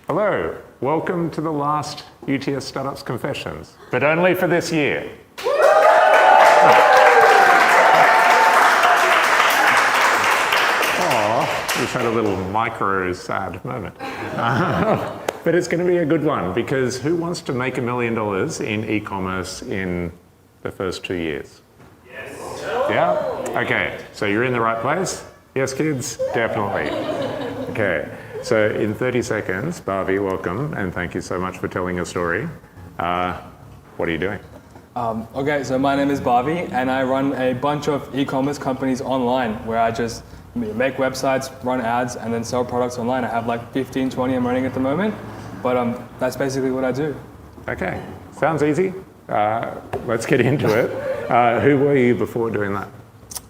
Hello, welcome to the last UTS Startups Confessions, but only for this year. Oh, we've had a little micro sad moment. But it's going to be a good one, because who wants to make $1 million in e-commerce in the first 2 years? Yes. Yeah? Okay, so you're in the right place? Yes, kids? Definitely. Okay, so in 30 seconds, Bhavya, welcome, and thank you so much for telling your story. What are you doing? Okay, so my name is Bhavya, and I run a bunch of e-commerce companies online where I just make websites, run ads, and then sell products online. I have like 15, 20 I'm running at the moment, but that's basically what I do. Okay, sounds easy. Let's get into it. Who were you before doing that?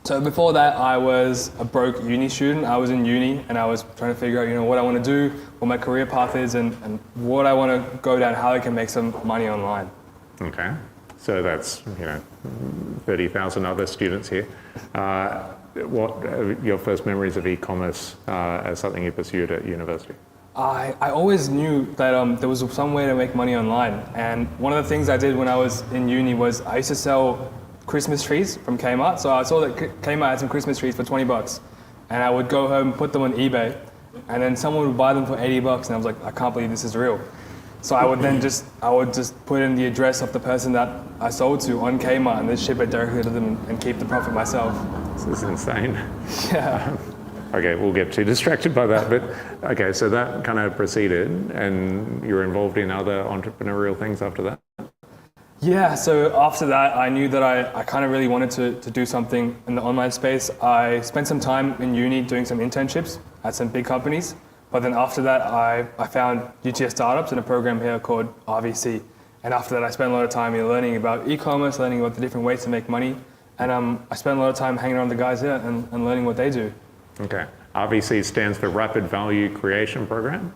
So before that, I was a broke uni student. I was in uni, and I was trying to figure out, what I want to do, what my career path is, and what I want to go down, how I can make some money online. Okay, so that's 30,000 other students here. What are your first memories of e-commerce as something you pursued at university? I always knew that there was some way to make money online, and one of the things I did when I was in uni was I used to sell Christmas trees from Kmart. So I saw that Kmart had some Christmas trees for 20 bucks, and I would go home, put them on eBay, and then someone would buy them for 80 bucks, and I was like, I can't believe this is real. So I would just put in the address of the person that I sold to on Kmart and then ship it directly to them and keep the profit myself. This is insane. Yeah. Okay, we'll get too distracted by that, but okay, so that kind of proceeded, and you were involved in other entrepreneurial things after that? Yeah, so after that, I knew that I kind of really wanted to do something in the online space. I spent some time in uni doing some internships at some big companies, but then after that, I found UTS Startups in a program here called RVC. And after that, I spent a lot of time learning about e-commerce, learning about the different ways to make money, and I spent a lot of time hanging around the guys here and learning what they do. Okay. RVC stands for Rapid Value Creation Program,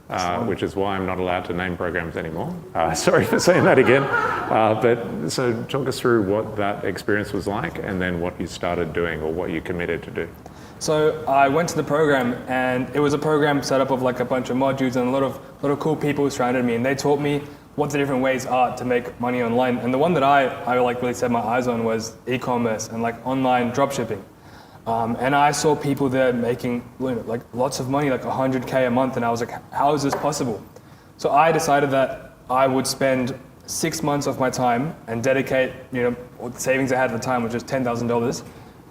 which is why I'm not allowed to name programs anymore. Sorry for saying that again. But so talk us through what that experience was like, and then what you started doing or what you committed to do. So I went to the program, and it was a program set up of like a bunch of modules and a lot of cool people surrounded me, and they taught me what the different ways are to make money online. And the one that I like really set my eyes on was e-commerce and like online dropshipping. And I saw people there making like lots of money, like 100K a month, and I was like, how is this possible? So I decided that I would spend 6 months of my time and dedicate, what the savings I had at the time, which was $10,000,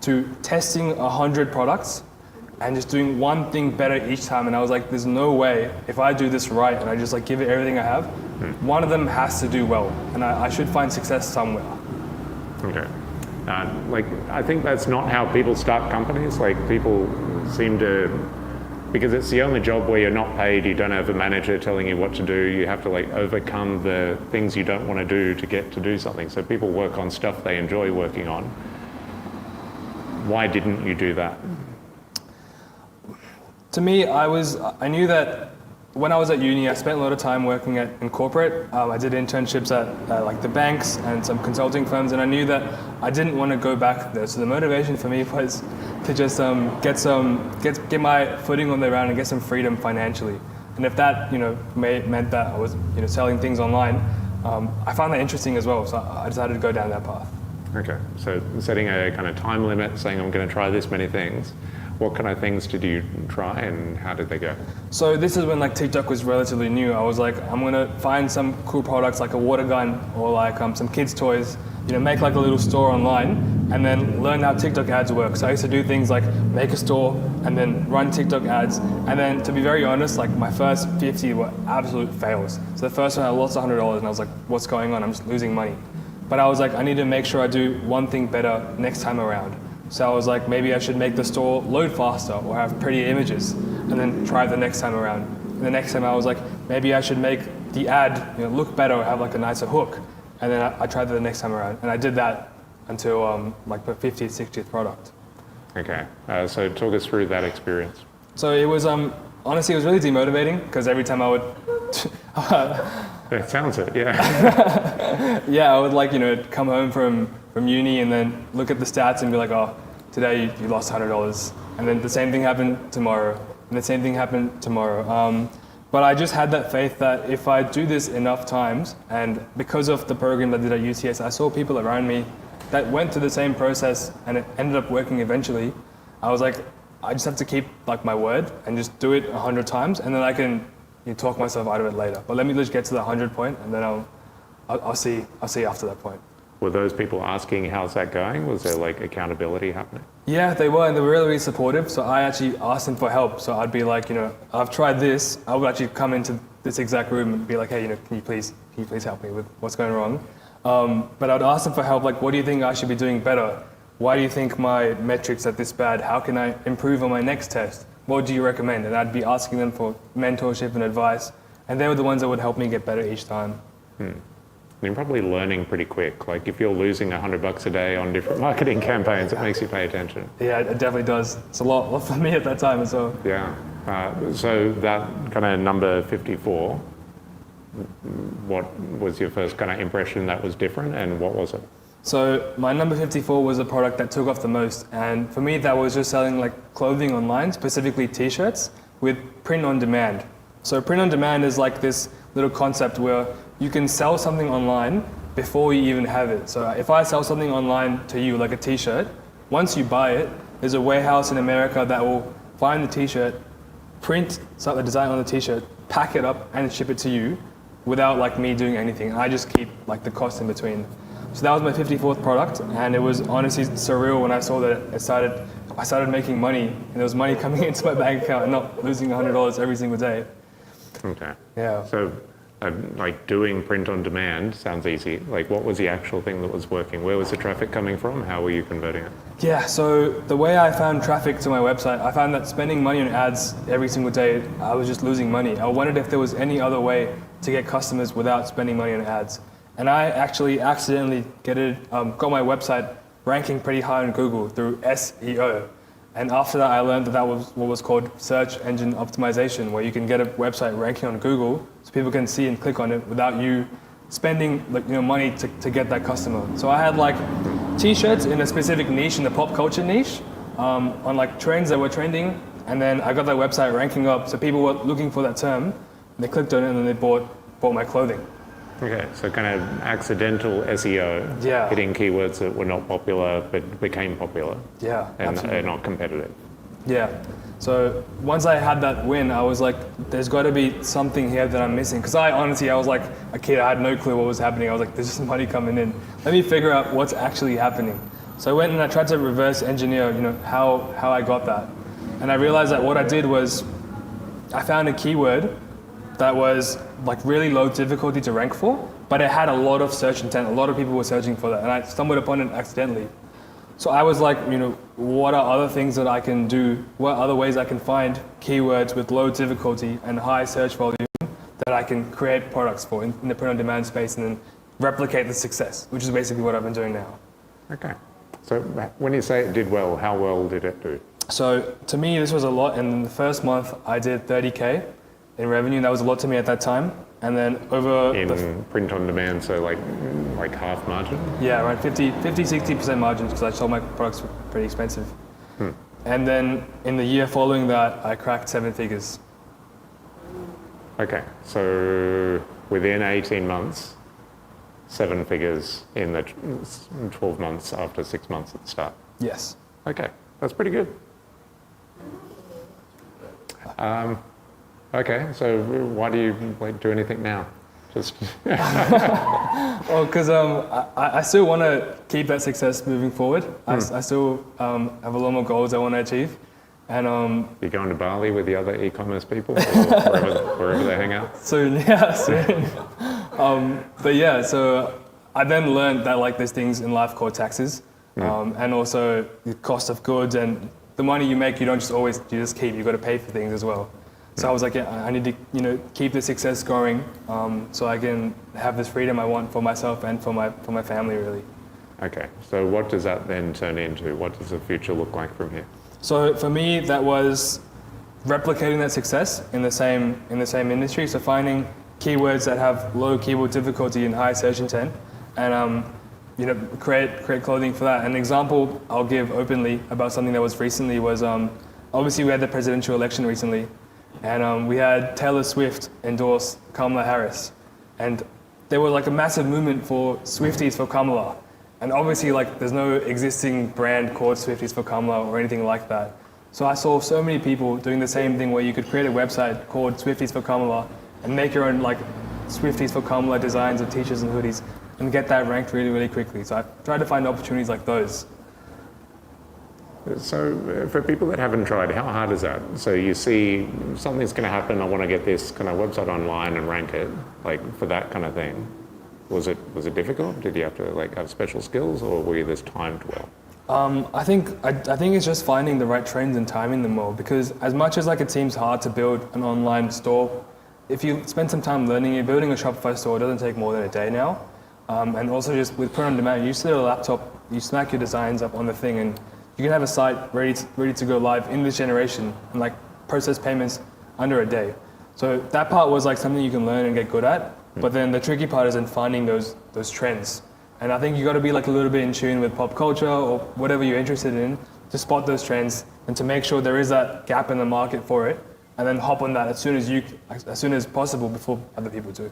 to testing 100 products and just doing one thing better each time. And I was like, there's no way, if I do this right and I just like give it everything I have, one of them has to do well, and I should find success somewhere. Okay. I think that's not how people start companies. Like, people seem to, because it's the only job where you're not paid, you don't have a manager telling you what to do, you have to like overcome the things you don't want to do to get to do something. So people work on stuff they enjoy working on. Why didn't you do that? To me, I knew that when I was at uni, I spent a lot of time working in corporate. I did internships at like the banks and some consulting firms, and I knew that I didn't want to go back there. So the motivation for me was to just get my footing on the ground and get some freedom financially. And if that meant that I was selling things online, I found that interesting as well. So I decided to go down that path. Okay, so setting a kind of time limit, saying I'm going to try this many things. What kind of things did you try, and how did they go? So this is when like TikTok was relatively new. I was like, I'm gonna find some cool products like a water gun or like some kids' toys, make like a little store online, and then learn how TikTok ads work. So I used to do things like make a store and then run TikTok ads. And then, to be very honest, like my first 50 were absolute fails. So the first one I lost $100, and I was like, what's going on? I'm just losing money. But I was like, I need to make sure I do one thing better next time around. So I was like, maybe I should make the store load faster or have pretty images, and then try the next time around. And the next time I was like, maybe I should make the ad look better or have like a nicer hook. And then I tried that the next time around. And I did that until like the 50th, 60th product. Okay, so talk us through that experience. So it was, honestly, it was really demotivating, because every time I would... It sounds it, yeah. Yeah, I would like, come home from uni and then look at the stats and be like, oh, today you lost $100. And then the same thing happened tomorrow, and the same thing happened tomorrow. But I just had that faith that if I do this enough times, and because of the program that I did at UTS, I saw people around me that went through the same process and it ended up working eventually. I was like, I just have to keep like my word and just do it 100 times, and then I can talk myself out of it later. But let me just get to the 100 point, and then I'll see after that point. Were those people asking how's that going? Was there like accountability happening? Yeah, they were, and they were really, really supportive. So I actually asked them for help. So I'd be like, I've tried this. I would actually come into this exact room and be like, hey, can you please help me with what's going wrong? But I'd ask them for help. Like, what do you think I should be doing better? Why do you think my metrics are this bad? How can I improve on my next test? What do you recommend? And I'd be asking them for mentorship and advice. And they were the ones that would help me get better each time. You're probably learning pretty quick. Like if you're losing $100 a day on different marketing campaigns, it makes you pay attention. Yeah, it definitely does. It's a lot for me at that time as well. Yeah. So that kind of number 54, what was your first kind of impression that was different, and what was it? So my number 54 was a product that took off the most, and for me that was just selling like clothing online, specifically t-shirts with print on demand. So print on demand is like this little concept where you can sell something online before you even have it. So if I sell something online to you, like a t-shirt, once you buy it, there's a warehouse in America that will find the t-shirt, print the design on the t-shirt, pack it up and ship it to you without like me doing anything. I just keep like the cost in between. So that was my 54th product, and it was honestly surreal when I saw that I started making money, and there was money coming into my bank account and not losing $100 every single day. Okay. Yeah. So like doing print on demand sounds easy. Like what was the actual thing that was working? Where was the traffic coming from? How were you converting it? Yeah, so the way I found traffic to my website, I found that spending money on ads every single day, I was just losing money. I wondered if there was any other way to get customers without spending money on ads. And I actually accidentally got my website ranking pretty high on Google through SEO. And after that, I learned that was what was called search engine optimization, where you can get a website ranking on Google so people can see and click on it without you spending money to get that customer. So I had like t-shirts in a specific niche, in the pop culture niche, on like trends that were trending. And then I got that website ranking up, so people were looking for that term. They clicked on it and then they bought my clothing. Okay, so kind of accidental SEO, hitting keywords that were not popular but became popular. Yeah, and absolutely. They're not competitive. Yeah, so once I had that win, I was like, there's got to be something here that I'm missing. Because I was like a kid, I had no clue what was happening. I was like, there's just money coming in. Let me figure out what's actually happening. So I went and I tried to reverse engineer, how I got that. And I realized that what I did was, I found a keyword that was like really low difficulty to rank for, but it had a lot of search intent. A lot of people were searching for that, and I stumbled upon it accidentally. So I was like, what are other things that I can do? What other ways I can find keywords with low difficulty and high search volume that I can create products for in the print on demand space and then replicate the success, which is basically what I've been doing now. Okay. So when you say it did well, how well did it do? So to me, this was a lot. In the first month, I did 30K. In revenue, that was a lot to me at that time. And then over print on demand, so like half margin? Yeah, around 60% margins, because I sold my products pretty expensive. And then in the year following that, I cracked 7 figures. Okay, so within 18 months, 7 figures in the 12 months after 6 months at the start? Yes. Okay, that's pretty good. Okay, so why do you do anything now? Just Well, because I still want to keep that success moving forward. I still have a lot more goals I want to achieve. And you're going to Bali with the other e-commerce people, or wherever they hang out? Soon, yeah, soon. But yeah, so I then learned that like there's things in life called taxes, and also the cost of goods, and the money you make, you just keep. You've got to pay for things as well. So I was like, yeah, I need to, keep the success going, so I can have this freedom I want for myself and for my family, really. Okay. So what does that then turn into? What does the future look like from here? So for me, that was replicating that success in the same industry. So finding keywords that have low keyword difficulty and high search intent, and create clothing for that. An example I'll give openly about something that was recently was obviously we had the presidential election recently. and we had Taylor Swift endorse Kamala Harris, and there was like a massive movement for Swifties for Kamala, and obviously like there's no existing brand called Swifties for Kamala or anything like that. So I saw so many people doing the same thing where you could create a website called Swifties for Kamala and make your own like Swifties for Kamala designs of t-shirts and hoodies and get that ranked really, really quickly. So I tried to find opportunities like those. So for people that haven't tried, how hard is that? So you see something's going to happen, I want to get this kind of website online and rank it, like for that kind of thing. Was it difficult? Did you have to like have special skills, or were you just timed well? I think it's just finding the right trends and timing them well, because as much as like it seems hard to build an online store, if you spend some time learning it, building a Shopify store doesn't take more than a day now. And also just with print on demand, you sit at a laptop, you smack your designs up on the thing, and you can have a site ready to go live in this generation and like process payments under a day. So that part was like something you can learn and get good at. But then the tricky part is in finding those trends. And I think you got to be like a little bit in tune with pop culture or whatever you're interested in to spot those trends and to make sure there is that gap in the market for it, and then hop on that as soon as possible before other people do.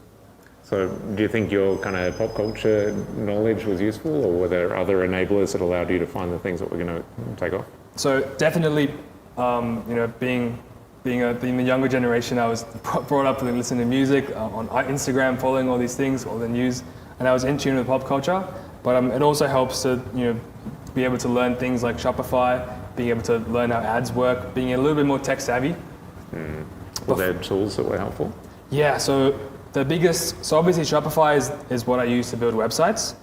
So do you think your kind of pop culture knowledge was useful, or were there other enablers that allowed you to find the things that were going to take off? So definitely, being the younger generation, I was brought up with listening to music on Instagram, following all these things, all the news, and I was in tune with pop culture. But it also helps to be able to learn things like Shopify, being able to learn how ads work, being a little bit more tech savvy. Were there tools that were helpful? Yeah, so obviously Shopify is what I use to build websites.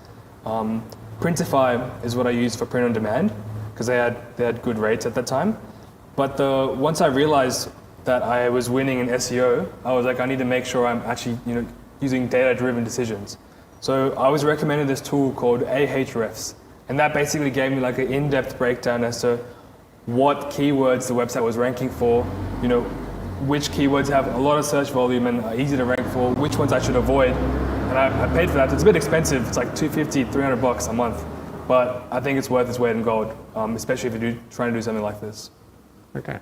Printify is what I use for print on demand, because they had good rates at that time. But once I realized that I was winning in SEO, I was like, I need to make sure I'm actually using data-driven decisions. So I was recommended this tool called Ahrefs, and that basically gave me like an in-depth breakdown as to what keywords the website was ranking for, which keywords have a lot of search volume and are easy to rank for, which ones I should avoid. And I paid for that. It's a bit expensive. It's like $250, $300 a month. But I think it's worth its weight in gold, especially if you're trying to do something like this. Okay.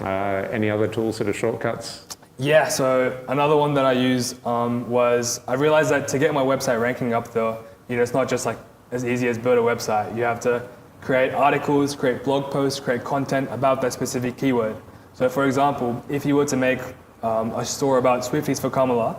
Any other tools, sort of shortcuts? Yeah, so another one that I use was, I realized that to get my website ranking up there, it's not just like as easy as build a website. You have to create articles, create blog posts, create content about that specific keyword. So for example, if you were to make a store about Swifties for Kamala,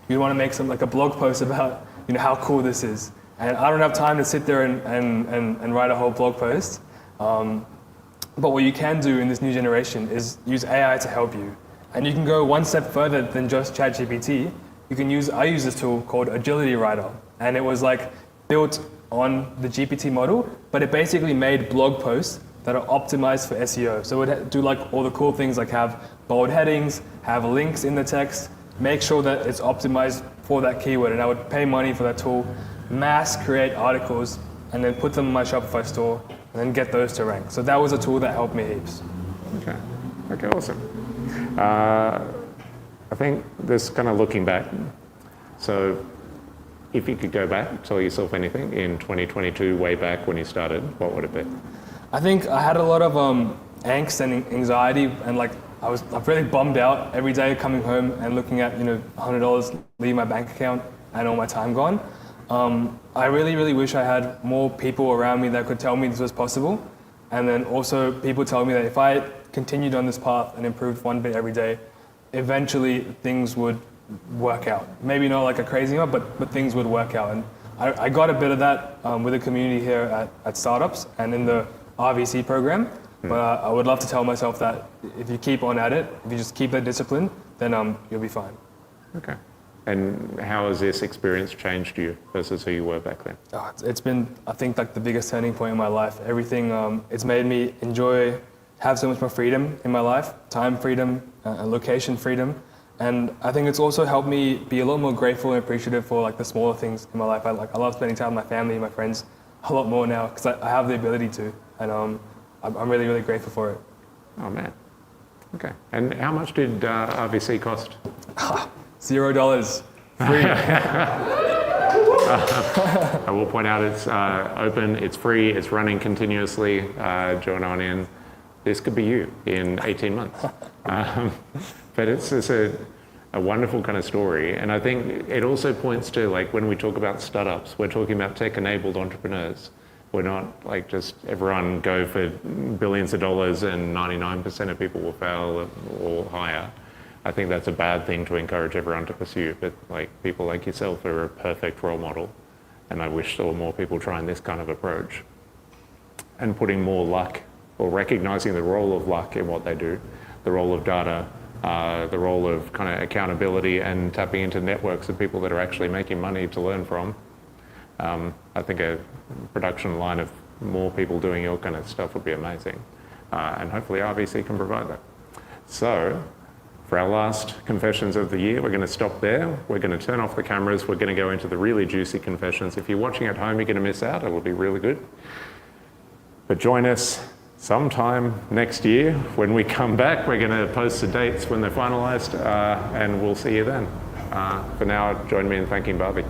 you'd want to make a blog post about how cool this is. And I don't have time to sit there and write a whole blog post. But what you can do in this new generation is use AI to help you. And you can go one step further than just ChatGPT. I use this tool called Agility Writer. And it was like built on the GPT model, but it basically made blog posts that are optimized for SEO. So it would do like all the cool things like have bold headings, have links in the text, make sure that it's optimized for that keyword. And I would pay money for that tool, mass create articles, and then put them in my Shopify store, and then get those to rank. So that was a tool that helped me heaps. Okay, awesome. I think this kind of looking back, so if you could go back, tell yourself anything in 2022, way back when you started, what would it be? I think I had a lot of angst and anxiety, and I was really bummed out every day coming home and looking at $100 leave my bank account and all my time gone. I really, really wish I had more people around me that could tell me this was possible, and then also people tell me that if I continued on this path and improved one bit every day, eventually things would work out. Maybe not like a crazy one, but things would work out. And I got a bit of that with the community here at Startups and in the RVC program. But I would love to tell myself that if you keep on at it, if you just keep that discipline, then you'll be fine. Okay. And how has this experience changed you versus who you were back then? It's been, I think, like the biggest turning point in my life. Everything, it's made me have so much more freedom in my life, time freedom, location freedom. And I think it's also helped me be a lot more grateful and appreciative for the smaller things in my life. I love spending time with my family, my friends, a lot more now because I have the ability to. And I'm really, really grateful for it. Oh man. Okay. And how much did RVC cost? $0. Free. I will point out it's open, it's free, it's running continuously. Join on in. This could be you in 18 months. But it's a wonderful kind of story. And I think it also points to, like, when we talk about startups, we're talking about tech-enabled entrepreneurs. We're not like just everyone go for billions of dollars and 99% of people will fail or higher. I think that's a bad thing to encourage everyone to pursue. But like people like yourself are a perfect role model. And I wish saw more people trying this kind of approach and putting more luck or recognizing the role of luck in what they do, the role of data, the role of kind of accountability and tapping into networks of people that are actually making money to learn from. I think a production line of more people doing your kind of stuff would be amazing. And hopefully RBC can provide that. So for our last confessions of the year, we're going to stop there. We're going to turn off the cameras. We're going to go into the really juicy confessions. If you're watching at home, you're going to miss out. It will be really good. But join us sometime next year. When we come back, we're going to post the dates when they're finalised, and we'll see you then. For now, join me in thanking Bhavya.